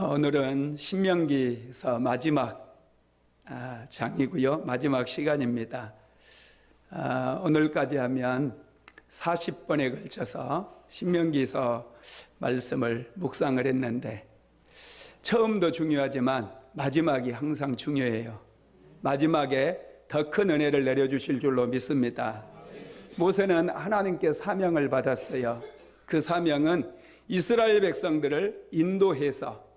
오늘은 신명기서 마지막 장이고요. 마지막 시간입니다. 오늘까지 하면 40번에 걸쳐서 신명기서 말씀을 묵상을 했는데, 처음도 중요하지만 마지막이 항상 중요해요. 마지막에 더 큰 은혜를 내려주실 줄로 믿습니다. 모세는 하나님께 사명을 받았어요. 그 사명은 이스라엘 백성들을 인도해서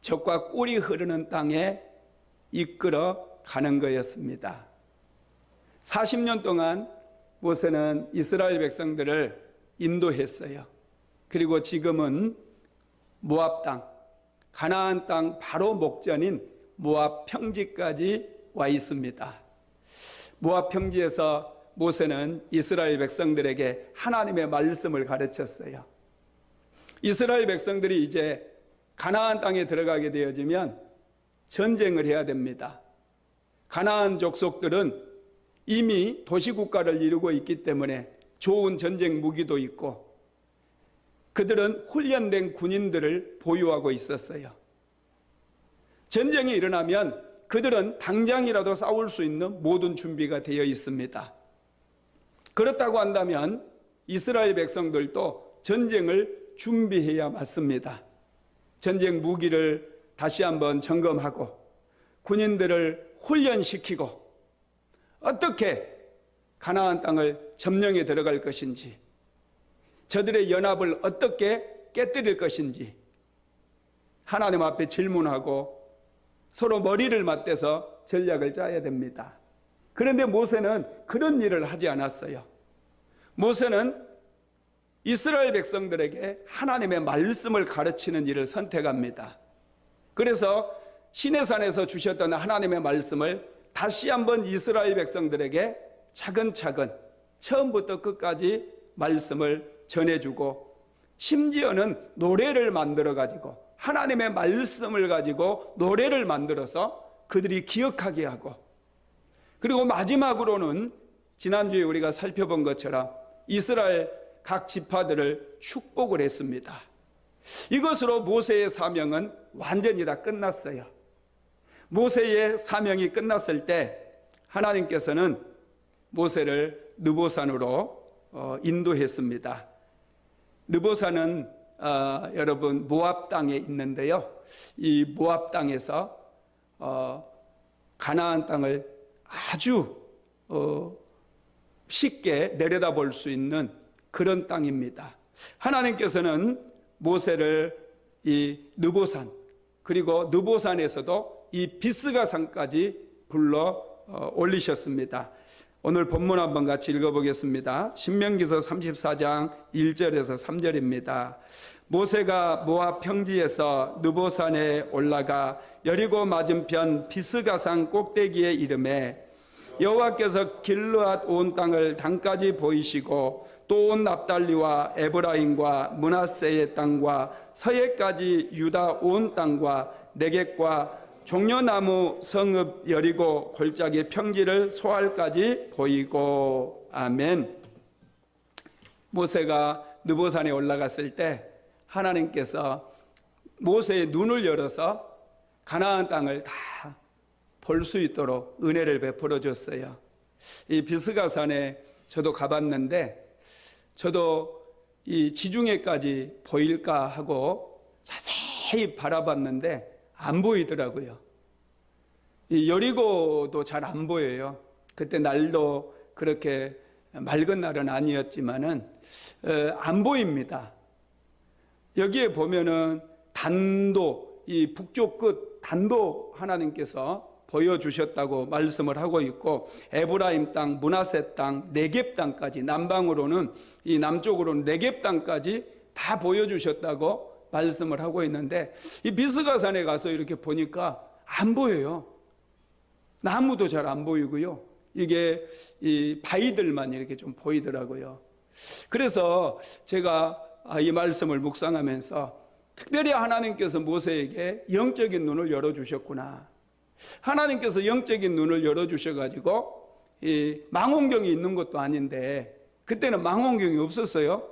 적과 꿀이 흐르는 땅에 이끌어 가는 거였습니다. 40년 동안 모세는 이스라엘 백성들을 인도했어요. 그리고 지금은 모압 땅, 가나안 땅 바로 목전인 모압 평지까지 와 있습니다. 모압 평지에서 모세는 이스라엘 백성들에게 하나님의 말씀을 가르쳤어요. 이스라엘 백성들이 이제 가나안 땅에 들어가게 되어지면 전쟁을 해야 됩니다. 가나안 족속들은 이미 도시국가를 이루고 있기 때문에 좋은 전쟁 무기도 있고, 그들은 훈련된 군인들을 보유하고 있었어요. 전쟁이 일어나면 그들은 당장이라도 싸울 수 있는 모든 준비가 되어 있습니다. 그렇다고 한다면 이스라엘 백성들도 전쟁을 준비해야 맞습니다. 전쟁 무기를 다시 한번 점검하고 군인들을 훈련시키고 어떻게 가나안 땅을 점령해 들어갈 것인지, 저들의 연합을 어떻게 깨뜨릴 것인지 하나님 앞에 질문하고 서로 머리를 맞대서 전략을 짜야 됩니다. 그런데 모세는 그런 일을 하지 않았어요. 모세는 이스라엘 백성들에게 하나님의 말씀을 가르치는 일을 선택합니다. 그래서 시내산에서 주셨던 하나님의 말씀을 다시 한번 이스라엘 백성들에게 차근차근 처음부터 끝까지 말씀을 전해주고, 심지어는 노래를 만들어 가지고, 하나님의 말씀을 가지고 노래를 만들어서 그들이 기억하게 하고, 그리고 마지막으로는 지난주에 우리가 살펴본 것처럼 이스라엘 각 지파들을 축복을 했습니다. 이것으로 모세의 사명은 완전히 다 끝났어요. 모세의 사명이 끝났을 때 하나님께서는 모세를 느보산으로 인도했습니다. 느보산은 여러분 모압 땅에 있는데요. 이 모압 땅에서 가나안 땅을 아주 쉽게 내려다볼 수 있는 그런 땅입니다. 하나님께서는 모세를 이 느보산, 그리고 느보산에서도 이 비스가산까지 불러 올리셨습니다. 오늘 본문 한번 같이 읽어보겠습니다. 신명기서 34장 1절에서 3절입니다. 모세가 모압 평지에서 느보산에 올라가 여리고 맞은편 비스가산 꼭대기에 이르매, 여호와께서 길르앗 온 땅을 단까지 보이시고 또 온 납달리와 에브라임과 므낫세의 땅과 서해까지 유다 온 땅과 네겝과 종려나무 성읍 여리고 골짜기 평지를 소알까지 보이고. 아멘. 모세가 느보산에 올라갔을 때 하나님께서 모세의 눈을 열어서 가나안 땅을 다 볼 수 있도록 은혜를 베풀어 줬어요. 이 비스가산에 저도 가봤는데, 저도 이 지중해까지 보일까 하고 자세히 바라봤는데 안 보이더라고요. 이 여리고도 잘 안 보여요. 그때 날도 그렇게 맑은 날은 아니었지만은 안 보입니다. 여기에 보면은 단도, 이 북쪽 끝 단도 하나님께서 보여주셨다고 말씀을 하고 있고, 에브라임 땅, 므낫세 땅, 네겝 땅까지, 남방으로는 이 남쪽으로는 네겝 땅까지 다 보여주셨다고 말씀을 하고 있는데, 이 비스가산에 가서 이렇게 보니까 안 보여요. 나무도 잘 안 보이고요. 이게 이 바위들만 이렇게 좀 보이더라고요. 그래서 제가 이 말씀을 묵상하면서 특별히 하나님께서 모세에게 영적인 눈을 열어주셨구나. 하나님께서 영적인 눈을 열어주셔가지고 이 망원경이 있는 것도 아닌데, 그때는 망원경이 없었어요.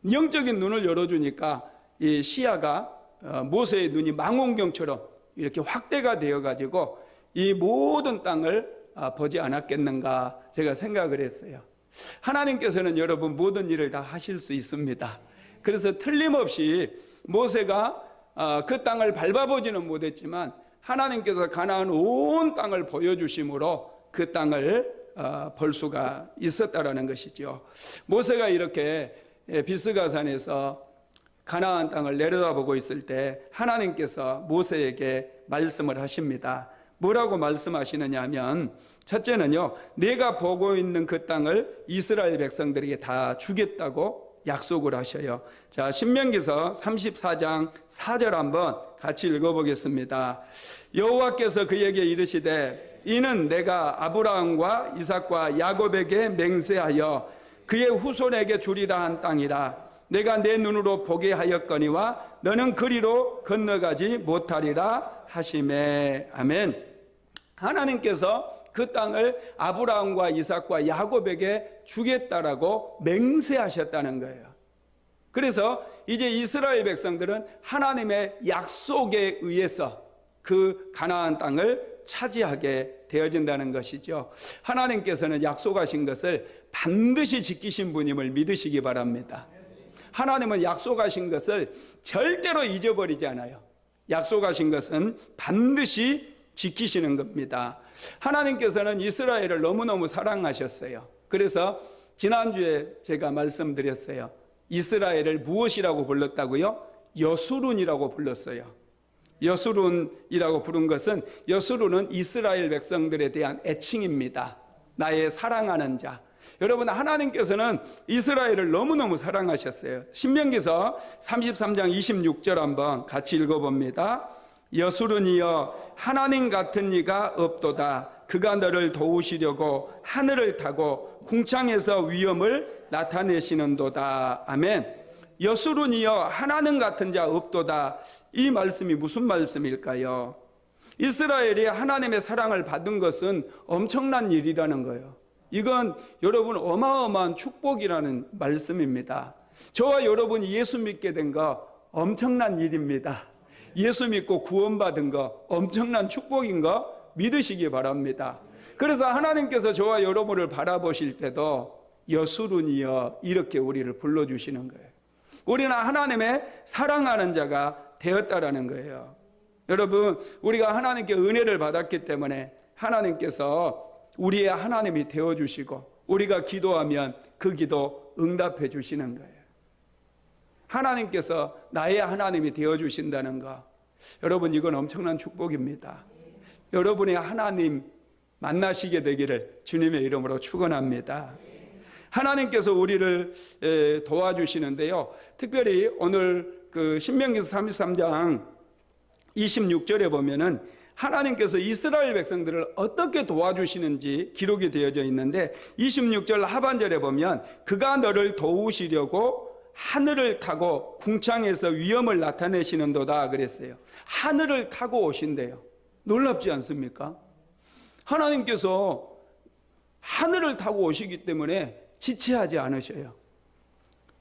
영적인 눈을 열어주니까 이 시야가 모세의 눈이 망원경처럼 이렇게 확대가 되어가지고 이 모든 땅을 보지 않았겠는가 제가 생각을 했어요. 하나님께서는 여러분 모든 일을 다 하실 수 있습니다. 그래서 틀림없이 모세가 그 땅을 밟아보지는 못했지만 하나님께서 가나안 온 땅을 보여주심으로 그 땅을 볼 수가 있었다라는 것이죠. 모세가 이렇게 비스가산에서 가나안 땅을 내려다보고 있을 때 하나님께서 모세에게 말씀을 하십니다. 뭐라고 말씀하시느냐 하면 첫째는요, 내가 보고 있는 그 땅을 이스라엘 백성들에게 다 주겠다고 약속을 하셔요. 자, 신명기서 34장 4절 한번 같이 읽어보겠습니다. 여호와께서 그에게 이르시되 이는 내가 아브라함과 이삭과 야곱에게 맹세하여 그의 후손에게 주리라 한 땅이라. 내가 내 눈으로 보게 하였거니와 너는 그리로 건너가지 못하리라 하시매. 아멘. 하나님께서 그 땅을 아브라함과 이삭과 야곱에게 주겠다라고 맹세하셨다는 거예요. 그래서 이제 이스라엘 백성들은 하나님의 약속에 의해서 그 가나안 땅을 차지하게 되어진다는 것이죠. 하나님께서는 약속하신 것을 반드시 지키신 분임을 믿으시기 바랍니다. 하나님은 약속하신 것을 절대로 잊어버리지 않아요. 약속하신 것은 반드시 지키시는 겁니다. 하나님께서는 이스라엘을 너무너무 사랑하셨어요. 그래서 지난주에 제가 말씀드렸어요. 이스라엘을 무엇이라고 불렀다고요? 여수룬이라고 불렀어요. 여수룬이라고 부른 것은, 여수룬은 이스라엘 백성들에 대한 애칭입니다. 나의 사랑하는 자. 여러분, 하나님께서는 이스라엘을 너무너무 사랑하셨어요. 신명기서 33장 26절 한번 같이 읽어봅니다. 여수룬이여 하나님 같은 이가 없도다. 그가 너를 도우시려고 하늘을 타고 궁창에서 위엄을 나타내시는도다. 아멘. 여수룬이여 하나님 같은 자 없도다. 이 말씀이 무슨 말씀일까요? 이스라엘이 하나님의 사랑을 받은 것은 엄청난 일이라는 거예요. 이건 여러분 어마어마한 축복이라는 말씀입니다. 저와 여러분이 예수 믿게 된 거 엄청난 일입니다. 예수 믿고 구원받은 거 엄청난 축복인 거 믿으시기 바랍니다. 그래서 하나님께서 저와 여러분을 바라보실 때도 여수룬이여 이렇게 우리를 불러주시는 거예요. 우리는 하나님의 사랑하는 자가 되었다라는 거예요. 여러분, 우리가 하나님께 은혜를 받았기 때문에 하나님께서 우리의 하나님이 되어주시고 우리가 기도하면 그 기도 응답해 주시는 거예요. 하나님께서 나의 하나님이 되어주신다는 거, 여러분 이건 엄청난 축복입니다. 여러분의 하나님 만나시게 되기를 주님의 이름으로 축원합니다. 하나님께서 우리를 도와주시는데요, 특별히 오늘 그 신명기서 33장 26절에 보면은 하나님께서 이스라엘 백성들을 어떻게 도와주시는지 기록이 되어져 있는데, 26절 하반절에 보면 그가 너를 도우시려고 하늘을 타고 궁창에서 위엄을 나타내시는도다 그랬어요. 하늘을 타고 오신대요. 놀랍지 않습니까? 하나님께서 하늘을 타고 오시기 때문에 지체하지 않으셔요.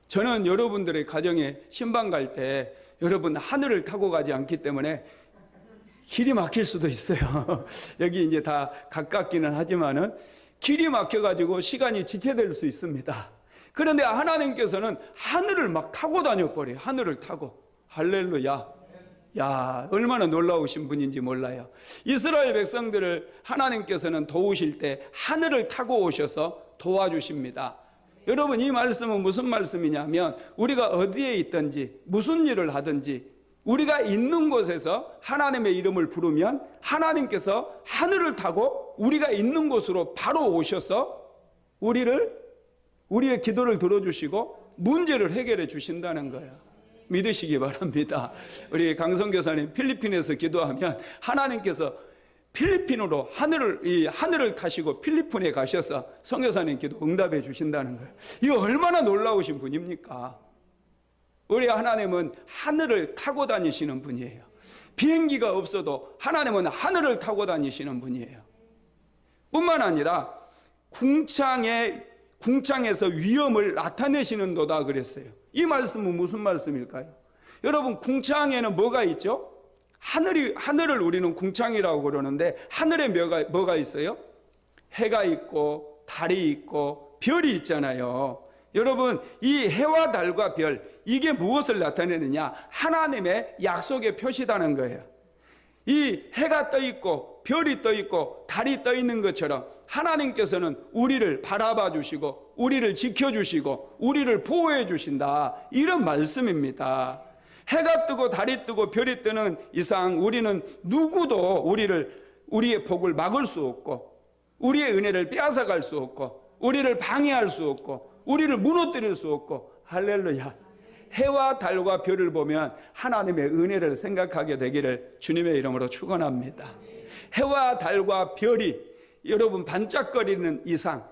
저는 여러분들의 가정에 신방 갈 때 여러분 하늘을 타고 가지 않기 때문에 길이 막힐 수도 있어요. 여기 이제 다 가깝기는 하지만은 길이 막혀가지고 시간이 지체될 수 있습니다. 그런데 하나님께서는 하늘을 막 타고 다녀버려요. 하늘을 타고. 할렐루야. 야, 얼마나 놀라우신 분인지 몰라요. 이스라엘 백성들을 하나님께서는 도우실 때 하늘을 타고 오셔서 도와주십니다. 여러분, 이 말씀은 무슨 말씀이냐면 우리가 어디에 있든지 무슨 일을 하든지 우리가 있는 곳에서 하나님의 이름을 부르면 하나님께서 하늘을 타고 우리가 있는 곳으로 바로 오셔서 우리의 기도를 들어주시고 문제를 해결해 주신다는 거예요. 믿으시기 바랍니다. 우리 강성교사님 필리핀에서 기도하면 하나님께서 필리핀으로 하늘을 타시고 필리핀에 가셔서 성교사님 기도 응답해 주신다는 거예요. 이거 얼마나 놀라우신 분입니까? 우리 하나님은 하늘을 타고 다니시는 분이에요. 비행기가 없어도 하나님은 하늘을 타고 다니시는 분이에요. 뿐만 아니라 궁창에서 위엄을 나타내시는도다 그랬어요. 이 말씀은 무슨 말씀일까요? 여러분, 궁창에는 뭐가 있죠? 하늘을 우리는 궁창이라고 그러는데, 하늘에 뭐가 있어요? 해가 있고 달이 있고 별이 있잖아요. 여러분, 이 해와 달과 별, 이게 무엇을 나타내느냐? 하나님의 약속의 표시다는 거예요. 이 해가 떠 있고 별이 떠 있고 달이 떠 있는 것처럼 하나님께서는 우리를 바라봐 주시고 우리를 지켜 주시고 우리를 보호해 주신다, 이런 말씀입니다. 해가 뜨고 달이 뜨고 별이 뜨는 이상 우리는 누구도 우리의 복을 막을 수 없고, 우리의 은혜를 빼앗아갈 수 없고, 우리를 방해할 수 없고, 우리를 무너뜨릴 수 없고. 할렐루야. 해와 달과 별을 보면 하나님의 은혜를 생각하게 되기를 주님의 이름으로 축원합니다. 해와 달과 별이 여러분 반짝거리는 이상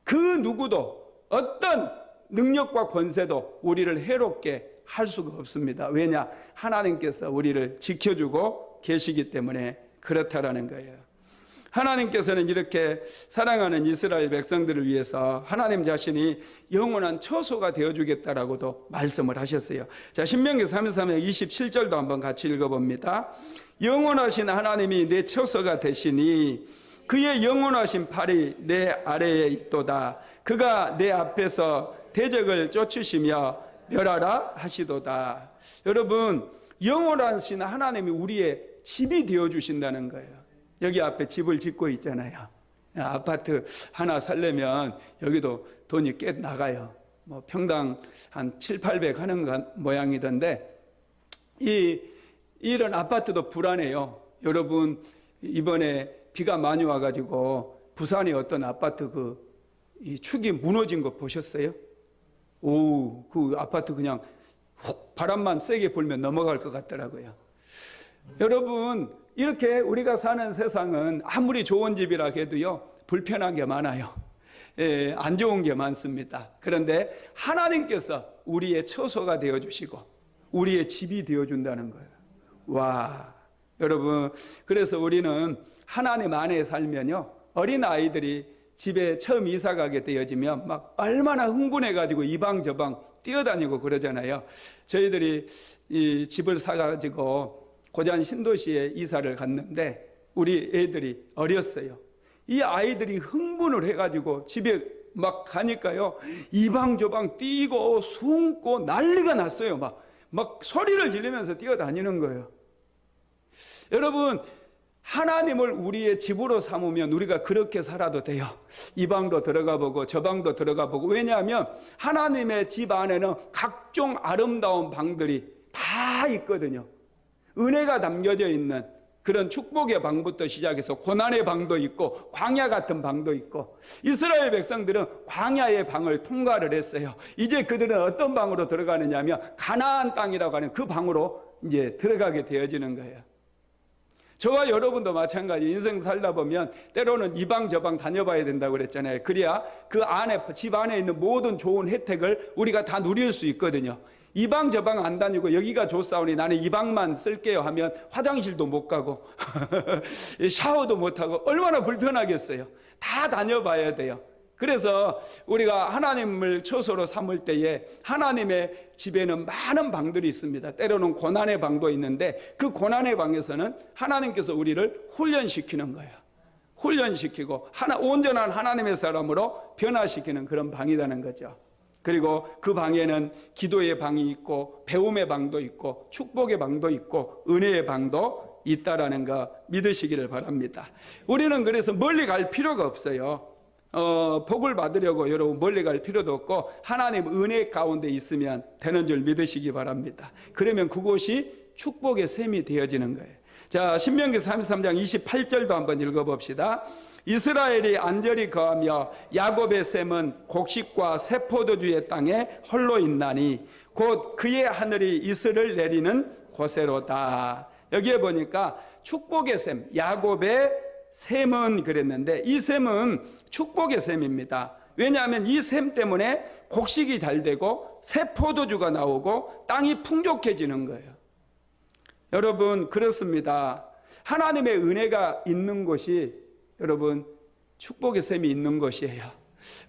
그 누구도 어떤 능력과 권세도 우리를 해롭게 할 수가 없습니다. 왜냐? 하나님께서 우리를 지켜주고 계시기 때문에 그렇다라는 거예요. 하나님께서는 이렇게 사랑하는 이스라엘 백성들을 위해서 하나님 자신이 영원한 처소가 되어주겠다라고도 말씀을 하셨어요. 자, 신명기 33장 27절도 한번 같이 읽어봅니다. 영원하신 하나님이 내 처소가 되시니 그의 영원하신 팔이 내 아래에 있도다. 그가 내 앞에서 대적을 쫓으시며 멸하라 하시도다. 여러분, 영원하신 하나님이 우리의 집이 되어주신다는 거예요. 여기 앞에 집을 짓고 있잖아요. 아파트 하나 살려면 여기도 돈이 꽤 나가요. 뭐 평당 한 7, 800 하는 모양이던데, 이런 아파트도 불안해요. 여러분, 이번에 비가 많이 와가지고 부산의 어떤 아파트 이 축이 무너진 거 보셨어요? 그 아파트 그냥 훅 바람만 세게 불면 넘어갈 것 같더라고요. 여러분, 이렇게 우리가 사는 세상은 아무리 좋은 집이라 해도요, 불편한 게 많아요. 안 좋은 게 많습니다. 그런데 하나님께서 우리의 처소가 되어주시고 우리의 집이 되어준다는 거예요. 와, 여러분, 그래서 우리는 하나님 안에 살면요, 어린 아이들이 집에 처음 이사 가게 되어지면 막 얼마나 흥분해가지고 이방 저방 뛰어다니고 그러잖아요. 저희들이 이 집을 사가지고 고잔 신도시에 이사를 갔는데 우리 애들이 어렸어요. 이 아이들이 흥분을 해가지고 집에 막 가니까요, 이방저방 뛰고 숨고 난리가 났어요. 막 소리를 지르면서 뛰어다니는 거예요. 여러분, 하나님을 우리의 집으로 삼으면 우리가 그렇게 살아도 돼요. 이 방도 들어가 보고 저 방도 들어가 보고. 왜냐하면 하나님의 집 안에는 각종 아름다운 방들이 다 있거든요. 은혜가 담겨져 있는 그런 축복의 방부터 시작해서 고난의 방도 있고 광야 같은 방도 있고, 이스라엘 백성들은 광야의 방을 통과를 했어요. 이제 그들은 어떤 방으로 들어가느냐 하면 가나안 땅이라고 하는 그 방으로 이제 들어가게 되어지는 거예요. 저와 여러분도 마찬가지. 인생 살다 보면 때로는 이 방 저 방 다녀봐야 된다고 그랬잖아요. 그래야 그 안에, 집 안에 있는 모든 좋은 혜택을 우리가 다 누릴 수 있거든요. 이 방 저 방 안 다니고 여기가 좋사오니 나는 이 방만 쓸게요 하면 화장실도 못 가고 샤워도 못 하고 얼마나 불편하겠어요. 다 다녀봐야 돼요. 그래서 우리가 하나님을 처소로 삼을 때에 하나님의 집에는 많은 방들이 있습니다. 때로는 고난의 방도 있는데 그 고난의 방에서는 하나님께서 우리를 훈련시키는 거예요. 훈련시키고 온전한 하나님의 사람으로 변화시키는 그런 방이라는 거죠. 그리고 그 방에는 기도의 방이 있고 배움의 방도 있고 축복의 방도 있고 은혜의 방도 있다라는 거 믿으시기를 바랍니다. 우리는 그래서 멀리 갈 필요가 없어요. 복을 받으려고 여러분 멀리 갈 필요도 없고 하나님 은혜 가운데 있으면 되는 줄 믿으시기 바랍니다. 그러면 그곳이 축복의 샘이 되어지는 거예요. 자, 신명기 33장 28절도 한번 읽어봅시다. 이스라엘이 안전히 거하며 야곱의 샘은 곡식과 새 포도주의 땅에 홀로 있나니 곧 그의 하늘이 이슬을 내리는 곳에로다. 여기에 보니까 축복의 샘, 야곱의 샘은 그랬는데 이 샘은 축복의 샘입니다. 왜냐하면 이 샘 때문에 곡식이 잘 되고 새 포도주가 나오고 땅이 풍족해지는 거예요. 여러분, 그렇습니다. 하나님의 은혜가 있는 곳이 여러분 축복의 샘이 있는 곳이에요.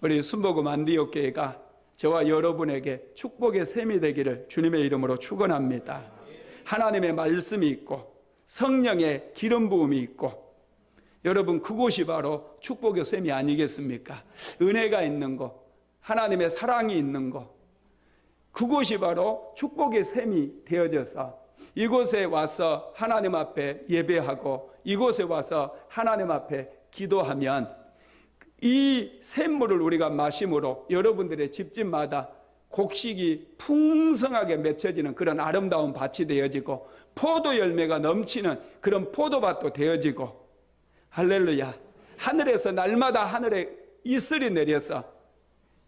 우리 순복음 안디옥 교회가 저와 여러분에게 축복의 셈이 되기를 주님의 이름으로 축원합니다. 하나님의 말씀이 있고 성령의 기름 부음이 있고, 여러분 그곳이 바로 축복의 셈이 아니겠습니까? 은혜가 있는 곳, 하나님의 사랑이 있는 곳, 그곳이 바로 축복의 셈이 되어져서 이곳에 와서 하나님 앞에 예배하고 이곳에 와서 하나님 앞에 기도하면 이 샘물을 우리가 마심으로 여러분들의 집집마다 곡식이 풍성하게 맺혀지는 그런 아름다운 밭이 되어지고 포도 열매가 넘치는 그런 포도밭도 되어지고, 할렐루야, 하늘에서 날마다 하늘에 이슬이 내려서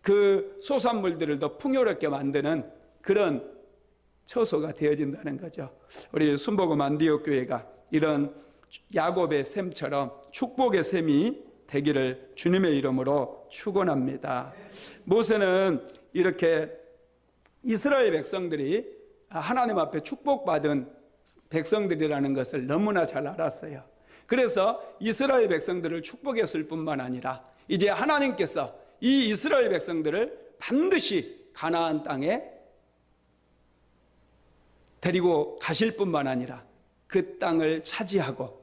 그 소산물들을 더 풍요롭게 만드는 그런 처소가 되어진다는 거죠. 우리 순복음 안디옥 교회가 이런 야곱의 샘처럼 축복의 샘이 되기를 주님의 이름으로 축원합니다. 모세는 이렇게 이스라엘 백성들이 하나님 앞에 축복받은 백성들이라는 것을 너무나 잘 알았어요. 그래서 이스라엘 백성들을 축복했을 뿐만 아니라 이제 하나님께서 이 이스라엘 백성들을 반드시 가나안 땅에 데리고 가실 뿐만 아니라 그 땅을 차지하고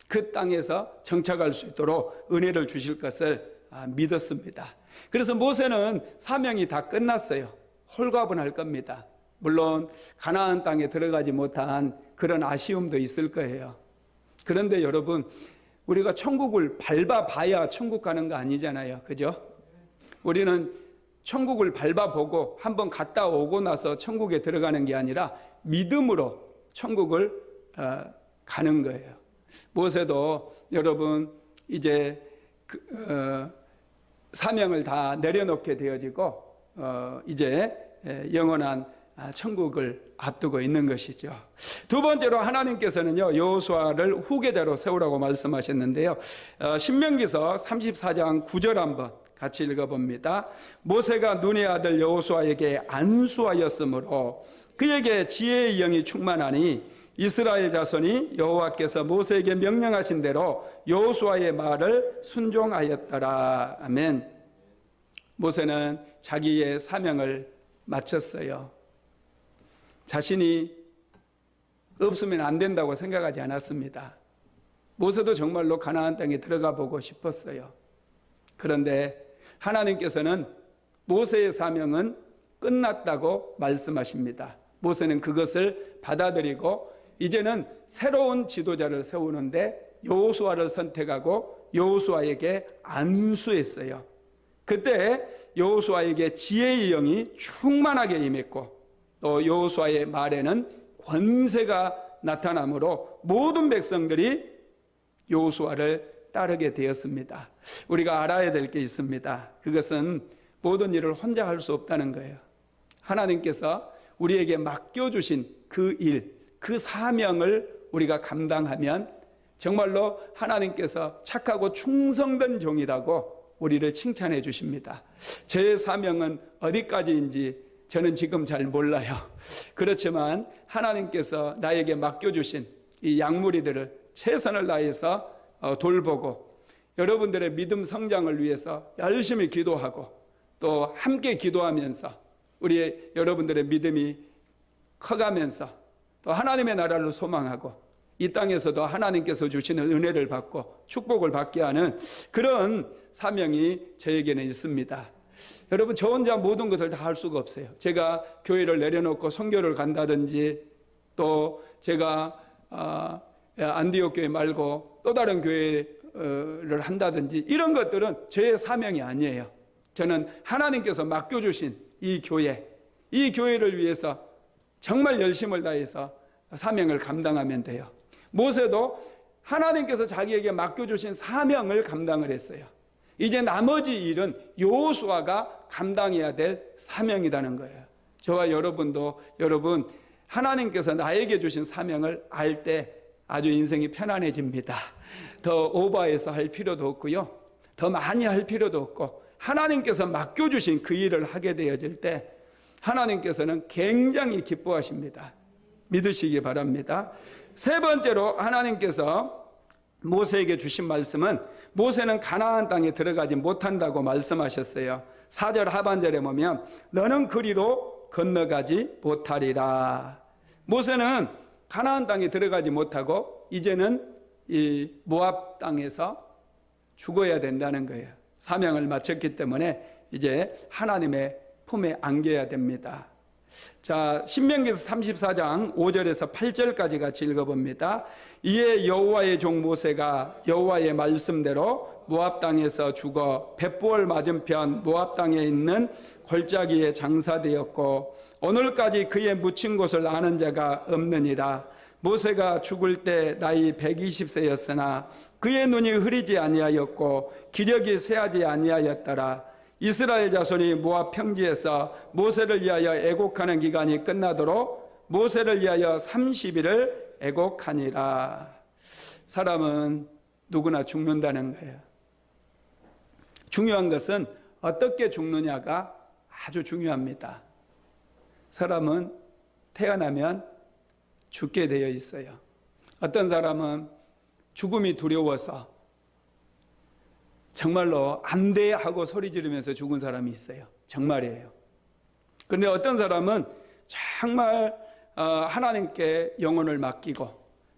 그 땅에서 정착할 수 있도록 은혜를 주실 것을 믿었습니다. 그래서 모세는 사명이 다 끝났어요. 홀가분할 겁니다. 물론 가나안 땅에 들어가지 못한 그런 아쉬움도 있을 거예요. 그런데 여러분, 우리가 천국을 밟아봐야 천국 가는 거 아니잖아요. 그죠? 우리는 천국을 밟아보고 한번 갔다 오고 나서 천국에 들어가는 게 아니라 믿음으로 천국을 가는 거예요. 모세도 여러분 이제 사명을 다 내려놓게 되어지고 이제 영원한 천국을 앞두고 있는 것이죠. 두 번째로 하나님께서는요, 여호수아를 후계자로 세우라고 말씀하셨는데요. 신명기서 34장 9절 한번 같이 읽어봅니다. 모세가 눈의 아들 여호수아에게 안수하였으므로 그에게 지혜의 영이 충만하니 이스라엘 자손이 여호와께서 모세에게 명령하신 대로 여호수아의 말을 순종하였더라. 아멘. 모세는 자기의 사명을 마쳤어요. 자신이 없으면 안 된다고 생각하지 않았습니다. 모세도 정말로 가나안 땅에 들어가 보고 싶었어요. 그런데 하나님께서는 모세의 사명은 끝났다고 말씀하십니다. 모세는 그것을 받아들이고 이제는 새로운 지도자를 세우는데 여호수아를 선택하고 여호수아에게 안수했어요. 그때 여호수아에게 지혜의 영이 충만하게 임했고 또 여호수아의 말에는 권세가 나타나므로 모든 백성들이 여호수아를 따르게 되었습니다. 우리가 알아야 될 게 있습니다. 그것은 모든 일을 혼자 할 수 없다는 거예요. 하나님께서 우리에게 맡겨주신 그 일, 그 사명을 우리가 감당하면 정말로 하나님께서 착하고 충성된 종이라고 우리를 칭찬해 주십니다. 제 사명은 어디까지인지 저는 지금 잘 몰라요. 그렇지만 하나님께서 나에게 맡겨주신 이 양무리들을 최선을 다해서 돌보고 여러분들의 믿음 성장을 위해서 열심히 기도하고 또 함께 기도하면서 우리 여러분들의 믿음이 커가면서 또 하나님의 나라를 소망하고 이 땅에서도 하나님께서 주시는 은혜를 받고 축복을 받게 하는 그런 사명이 저에게는 있습니다. 여러분, 저 혼자 모든 것을 다 할 수가 없어요. 제가 교회를 내려놓고 선교를 간다든지 또 제가 안디옥 교회 말고 또 다른 교회를 한다든지 이런 것들은 제 사명이 아니에요. 저는 하나님께서 맡겨주신 이 교회를 위해서 정말 열심을 다해서 사명을 감당하면 돼요. 모세도 하나님께서 자기에게 맡겨주신 사명을 감당을 했어요. 이제 나머지 일은 여호수아가 감당해야 될 사명이라는 거예요. 저와 여러분도 여러분 하나님께서 나에게 주신 사명을 알 때 아주 인생이 편안해집니다. 더 오버해서 할 필요도 없고요. 더 많이 할 필요도 없고 하나님께서 맡겨주신 그 일을 하게 되어질 때 하나님께서는 굉장히 기뻐하십니다. 믿으시기 바랍니다. 세 번째로 하나님께서 모세에게 주신 말씀은 모세는 가나안 땅에 들어가지 못한다고 말씀하셨어요. 4절 하반절에 보면 너는 그리로 건너가지 못하리라. 모세는 가나안 땅에 들어가지 못하고 이제는 이 모압 땅에서 죽어야 된다는 거예요. 사명을 마쳤기 때문에 이제 하나님의 품에 안겨야 됩니다. 자, 신명기서 34장 5절에서 8절까지 같이 읽어봅니다. 이에 여호와의 종 모세가 여호와의 말씀대로 모압 땅에서 죽어 벳부올 맞은편 모압 땅에 있는 골짜기에 장사되었고 오늘까지 그의 묻힌 곳을 아는 자가 없느니라. 모세가 죽을 때 나이 120세였으나 그의 눈이 흐리지 아니하였고 기력이 쇠하지 아니하였더라. 이스라엘 자손이 모압 평지에서 모세를 위하여 애곡하는 기간이 끝나도록 모세를 위하여 30일을 애곡하니라. 사람은 누구나 죽는다는 거예요. 중요한 것은 어떻게 죽느냐가 아주 중요합니다. 사람은 태어나면 죽게 되어 있어요. 어떤 사람은 죽음이 두려워서 정말로 안 돼 하고 소리 지르면서 죽은 사람이 있어요. 정말이에요. 그런데 어떤 사람은 정말 하나님께 영혼을 맡기고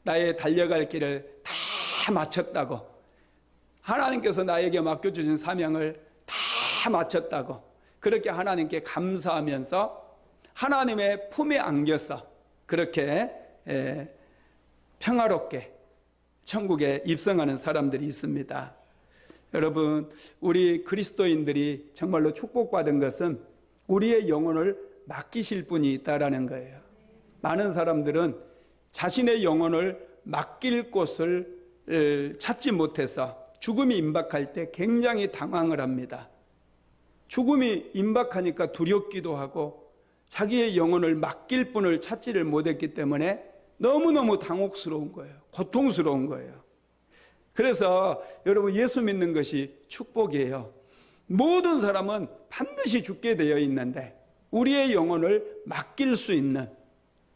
나의 달려갈 길을 다 마쳤다고, 하나님께서 나에게 맡겨주신 사명을 다 마쳤다고 그렇게 하나님께 감사하면서 하나님의 품에 안겨서 그렇게 평화롭게 천국에 입성하는 사람들이 있습니다. 여러분, 우리 그리스도인들이 정말로 축복받은 것은 우리의 영혼을 맡기실 분이 있다라는 거예요. 많은 사람들은 자신의 영혼을 맡길 곳을 찾지 못해서 죽음이 임박할 때 굉장히 당황을 합니다. 죽음이 임박하니까 두렵기도 하고 자기의 영혼을 맡길 분을 찾지를 못했기 때문에 너무너무 당혹스러운 거예요. 고통스러운 거예요. 그래서 여러분, 예수 믿는 것이 축복이에요. 모든 사람은 반드시 죽게 되어 있는데 우리의 영혼을 맡길 수 있는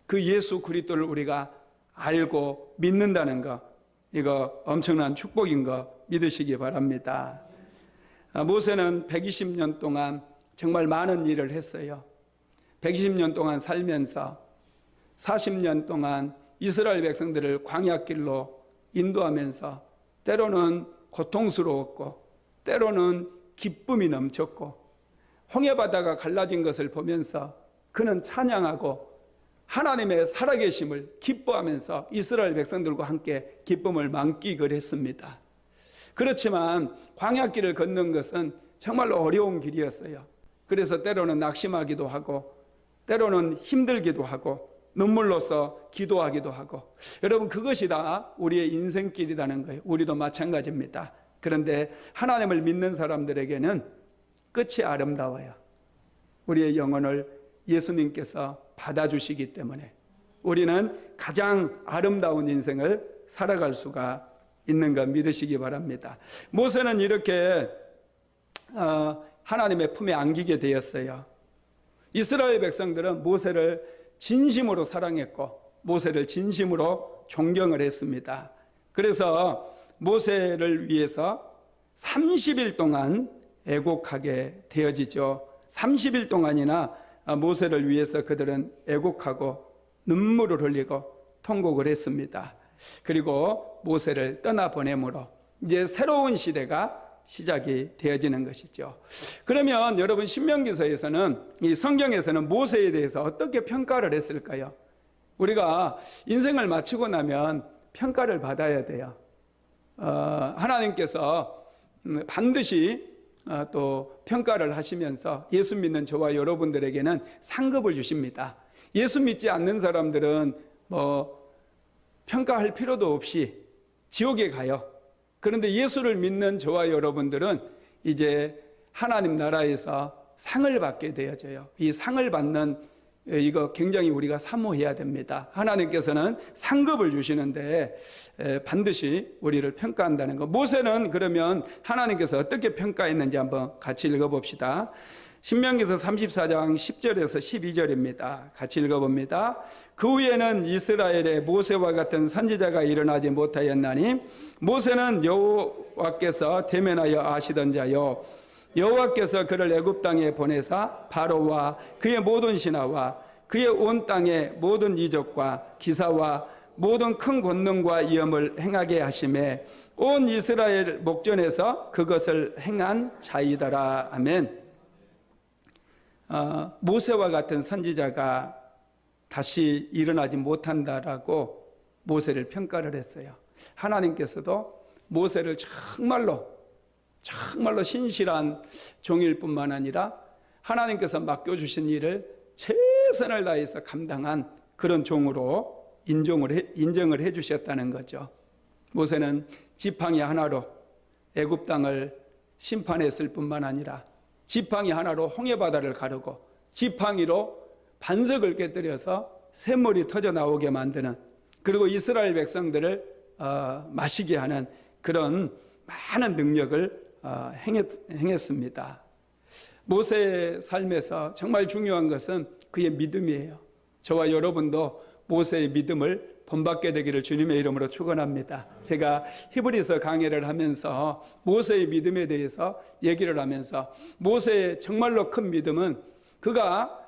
그 예수 그리스도를 우리가 알고 믿는다는 거, 이거 엄청난 축복인 거 믿으시기 바랍니다. 모세는 120년 동안 정말 많은 일을 했어요. 120년 동안 살면서 40년 동안 이스라엘 백성들을 광야길로 인도하면서 때로는 고통스러웠고 때로는 기쁨이 넘쳤고 홍해바다가 갈라진 것을 보면서 그는 찬양하고 하나님의 살아계심을 기뻐하면서 이스라엘 백성들과 함께 기쁨을 만끽을 했습니다. 그렇지만 광야길을 걷는 것은 정말로 어려운 길이었어요. 그래서 때로는 낙심하기도 하고 때로는 힘들기도 하고 눈물로써 기도하기도 하고, 여러분, 그것이 다 우리의 인생길이라는 거예요. 우리도 마찬가지입니다. 그런데 하나님을 믿는 사람들에게는 끝이 아름다워요. 우리의 영혼을 예수님께서 받아주시기 때문에 우리는 가장 아름다운 인생을 살아갈 수가 있는 거 믿으시기 바랍니다. 모세는 이렇게 하나님의 품에 안기게 되었어요. 이스라엘 백성들은 모세를 진심으로 사랑했고 모세를 진심으로 존경을 했습니다. 그래서 모세를 위해서 30일 동안 애곡하게 되어지죠. 30일 동안이나 모세를 위해서 그들은 애곡하고 눈물을 흘리고 통곡을 했습니다. 그리고 모세를 떠나보내므로 이제 새로운 시대가 시작이 되어지는 것이죠. 그러면 여러분, 신명기서에서는, 이 성경에서는 모세에 대해서 어떻게 평가를 했을까요? 우리가 인생을 마치고 나면 평가를 받아야 돼요. 하나님께서 반드시 또 평가를 하시면서 예수 믿는 저와 여러분들에게는 상급을 주십니다. 예수 믿지 않는 사람들은 평가할 필요도 없이 지옥에 가요. 그런데 예수를 믿는 저와 여러분들은 이제 하나님 나라에서 상을 받게 되어져요. 이 상을 받는 이거 굉장히 우리가 사모해야 됩니다. 하나님께서는 상급을 주시는데 반드시 우리를 평가한다는 거. 모세는 그러면 하나님께서 어떻게 평가했는지 한번 같이 읽어봅시다. 신명기서 34장 10절에서 12절입니다. 같이 읽어봅니다. 그 후에는 이스라엘에 모세와 같은 선지자가 일어나지 못하였나니 모세는 여호와께서 대면하여 아시던 자요 여호와께서 그를 애굽 땅에 보내사 바로와 그의 모든 신하와 그의 온 땅의 모든 이적과 기사와 모든 큰 권능과 위엄을 행하게 하심에 온 이스라엘 목전에서 그것을 행한 자이더라. 아멘. 모세와 같은 선지자가 다시 일어나지 못한다라고 모세를 평가를 했어요. 하나님께서도 모세를 정말로 신실한 종일 뿐만 아니라 하나님께서 맡겨주신 일을 최선을 다해서 감당한 그런 종으로 인정을 해주셨다는 거죠. 모세는 지팡이 하나로 애굽 땅을 심판했을 뿐만 아니라 지팡이 하나로 홍해바다를 가르고 지팡이로 반석을 깨뜨려서 샘물이 터져 나오게 만드는, 그리고 이스라엘 백성들을 마시게 하는 그런 많은 능력을 행했습니다. 모세의 삶에서 정말 중요한 것은 그의 믿음이에요. 저와 여러분도 모세의 믿음을 본받게 되기를 주님의 이름으로 축원합니다. 제가 히브리서 강해를 하면서 모세의 믿음에 대해서 얘기를 하면서 모세의 정말로 큰 믿음은 그가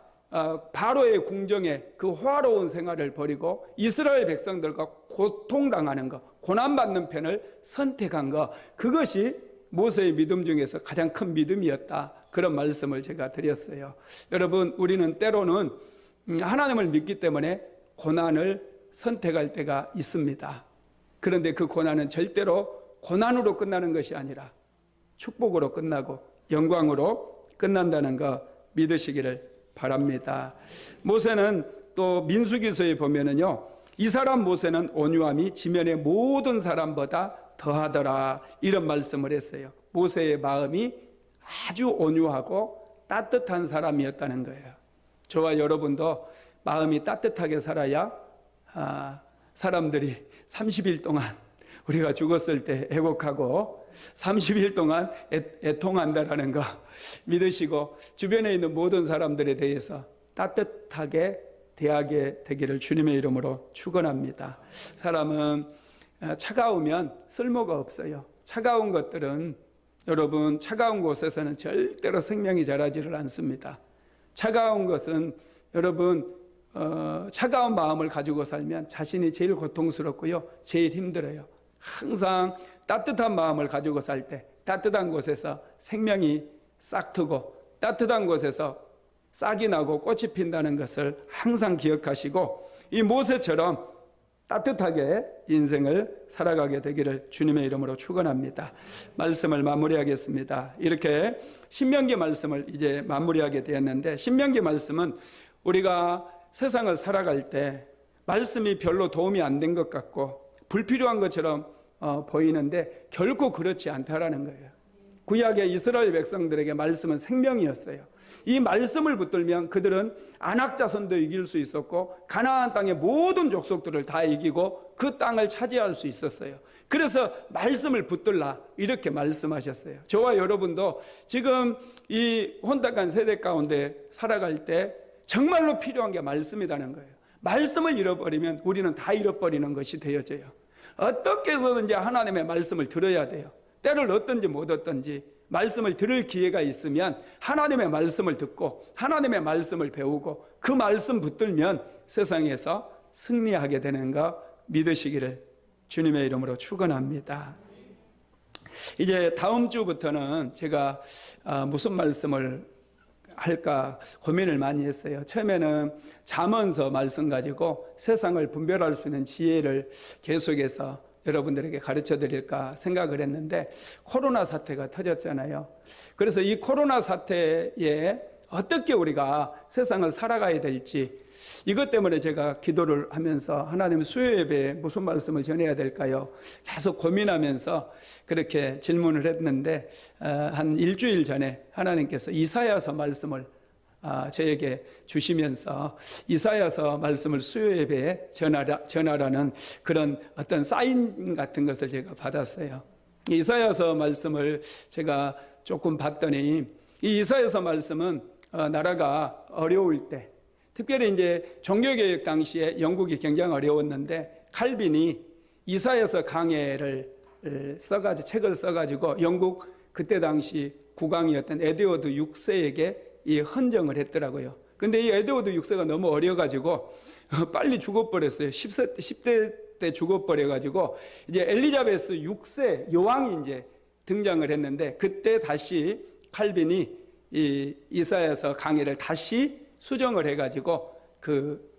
바로의 궁정에 그 화로운 생활을 버리고 이스라엘 백성들과 고통당하는 것, 고난받는 편을 선택한 것, 그것이 모세의 믿음 중에서 가장 큰 믿음이었다. 그런 말씀을 제가 드렸어요. 여러분, 우리는 때로는 하나님을 믿기 때문에 고난을 선택할 때가 있습니다. 그런데 그 고난은 절대로 고난으로 끝나는 것이 아니라 축복으로 끝나고 영광으로 끝난다는 거 믿으시기를 바랍니다. 모세는 또 민수기서에 보면은요, 이 사람 모세는 온유함이 지면의 모든 사람보다 더하더라, 이런 말씀을 했어요. 모세의 마음이 아주 온유하고 따뜻한 사람이었다는 거예요. 저와 여러분도 마음이 따뜻하게 살아야 사람들이 30일 동안 우리가 죽었을 때 애곡하고 30일 동안 애통한다라는 거 믿으시고 주변에 있는 모든 사람들에 대해서 따뜻하게 대하게 되기를 주님의 이름으로 축원합니다. 사람은 차가우면 쓸모가 없어요. 차가운 것들은, 여러분, 차가운 곳에서는 절대로 생명이 자라지를 않습니다. 차가운 것은 여러분, 차가운 마음을 가지고 살면 자신이 제일 고통스럽고요, 제일 힘들어요. 항상 따뜻한 마음을 가지고 살 때 따뜻한 곳에서 생명이 싹트고 따뜻한 곳에서 싹이 나고 꽃이 핀다는 것을 항상 기억하시고 이 모세처럼 따뜻하게 인생을 살아가게 되기를 주님의 이름으로 축원합니다. 말씀을 마무리하겠습니다. 이렇게 신명기 말씀을 이제 마무리하게 되었는데, 신명기 말씀은 우리가 세상을 살아갈 때 말씀이 별로 도움이 안 된 것 같고 불필요한 것처럼 보이는데 결코 그렇지 않다라는 거예요. 구약의 이스라엘 백성들에게 말씀은 생명이었어요. 이 말씀을 붙들면 그들은 아낙 자손도 이길 수 있었고 가나안 땅의 모든 족속들을 다 이기고 그 땅을 차지할 수 있었어요. 그래서 말씀을 붙들라, 이렇게 말씀하셨어요. 저와 여러분도 지금 이 혼탁한 세대 가운데 살아갈 때 정말로 필요한 게 말씀이라는 거예요. 말씀을 잃어버리면 우리는 다 잃어버리는 것이 되어져요. 어떻게 해서든지 하나님의 말씀을 들어야 돼요. 때를 얻든지 못 얻든지 말씀을 들을 기회가 있으면 하나님의 말씀을 듣고 하나님의 말씀을 배우고 그 말씀 붙들면 세상에서 승리하게 되는 거 믿으시기를 주님의 이름으로 축원합니다. 이제 다음 주부터는 제가 무슨 말씀을 할까 고민을 많이 했어요. 처음에는 잠언서 말씀 가지고 세상을 분별할 수 있는 지혜를 계속해서 여러분들에게 가르쳐 드릴까 생각을 했는데 코로나 사태가 터졌잖아요. 그래서 이 코로나 사태에 어떻게 우리가 세상을 살아가야 될지, 이것 때문에 제가 기도를 하면서 하나님 수요 예배에 무슨 말씀을 전해야 될까요? 계속 고민하면서 그렇게 질문을 했는데 한 일주일 전에 하나님께서 이사야서 말씀을 저에게 주시면서 이사야서 말씀을 수요 예배에 전하라는 그런 어떤 사인 같은 것을 제가 받았어요. 이사야서 말씀을 제가 조금 봤더니 이 이사야서 말씀은 나라가 어려울 때, 특별히 이제 종교개혁 당시에 영국이 굉장히 어려웠는데 칼빈이 이사야서 강해를 써가지고 책을 써가지고 영국 그때 당시 국왕이었던 에드워드 6세에게 이 헌정을 했더라고요. 근데 이 에드워드 6세가 너무 어려가지고 빨리 죽어버렸어요. 10대 때 죽어버려가지고 이제 엘리자베스 6세 여왕이 이제 등장을 했는데, 그때 다시 칼빈이 이 이사야서 강해를 다시 수정을 해가지고 그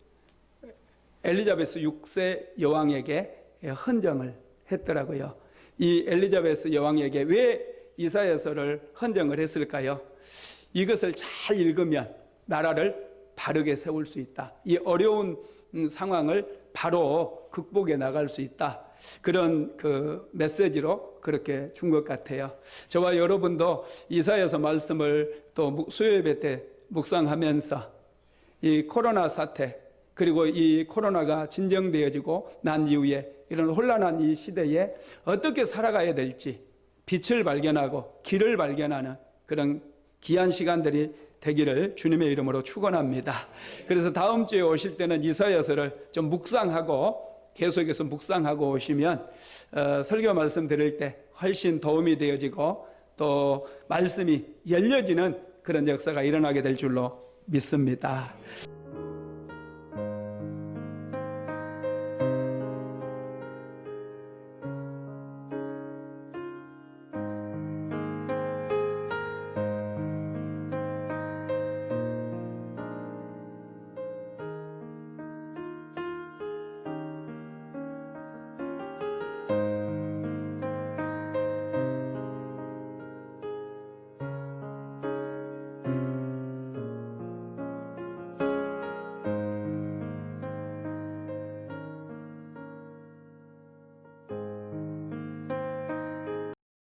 엘리자베스 6세 여왕에게 헌정을 했더라고요. 이 엘리자베스 여왕에게 왜 이사야서를 헌정을 했을까요? 이것을 잘 읽으면 나라를 바르게 세울 수 있다. 이 어려운 상황을 바로 극복해 나갈 수 있다. 그런 그 메시지로 그렇게 준 것 같아요. 저와 여러분도 이사야서 말씀을 또 수요예배 때 묵상하면서 이 코로나 사태, 그리고 이 코로나가 진정되어지고 난 이후에 이런 혼란한 이 시대에 어떻게 살아가야 될지 빛을 발견하고 길을 발견하는 그런 귀한 시간들이 되기를 주님의 이름으로 축원합니다. 그래서 다음 주에 오실 때는 이사야서를 좀 묵상하고 계속해서 묵상하고 오시면 설교 말씀 드릴 때 훨씬 도움이 되어지고 또 말씀이 열려지는 그런 역사가 일어나게 될 줄로 믿습니다.